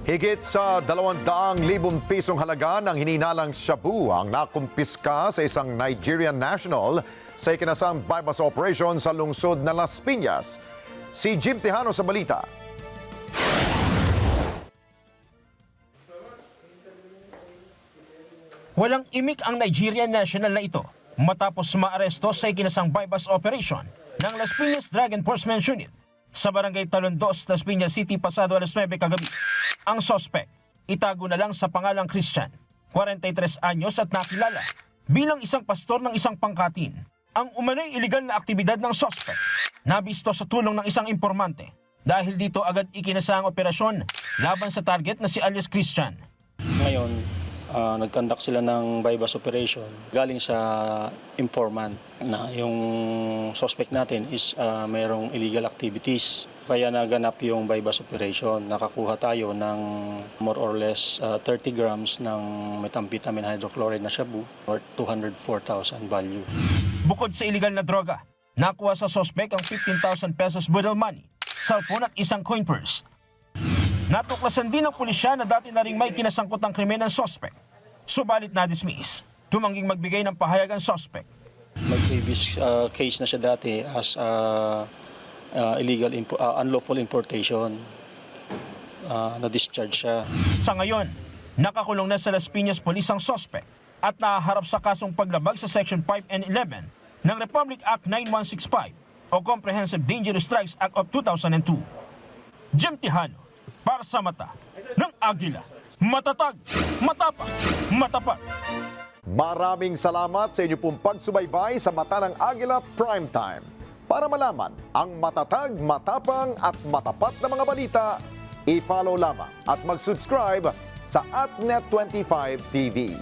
Higit sa 200,000 pisong halaga ng hininalang shabu ang nakumpiska sa isang Nigerian national sa ikinasang bypass operation sa lungsod na Las Piñas. Si Jim Tejano sa balita. Walang imik ang Nigerian national na ito matapos maaresto sa ikinasang bypass operation ng Las Piñas Drug Enforcement Unit sa barangay Talondos, Las Piñas City pasado alas 9 kagabi. Ang sospek, itago na lang sa pangalang Christian, 43 anyos at nakilala bilang isang pastor ng isang pangkatin. Ang umano'y iligal na aktibidad ng sospek, nabisto sa tulong ng isang informante. Dahil dito agad ikinasa ang operasyon laban sa target na si alias Christian. Ngayon, nag-conduct sila ng bypass operation galing sa informant na yung suspect natin is mayroong illegal activities. Kaya naganap yung bypass operation. Nakakuha tayo ng more or less 30 grams ng methamphetamine hydrochloride na shabu or 204,000 value. Bukod sa illegal na droga, nakuha sa suspect ang 15,000 pesos budal money, cellphone at isang coin purse. Natuklasan din ng pulisya na dati na ring may kinasangkot ang krimen ng suspect. Subalit na-dismiss. Tumangging magbigay ng pahayag ang suspect. May previous case na siya dati as unlawful importation. Na-discharge siya. Sa ngayon, nakakulong na sa Las Piñas Police ang suspect at nahaharap sa kasong paglabag sa Section 5 and 11 ng Republic Act 9165 o Comprehensive Dangerous Strikes Act of 2002. Jim Tejano, para sa mata ng Agila. Matatag, matapang, matapat. Maraming salamat sa inyo pong pagsubaybay sa Mata ng Agila Primetime. Para malaman ang matatag, matapang at matapat na mga balita, i-follow lamang at mag-subscribe sa AtNet25 TV.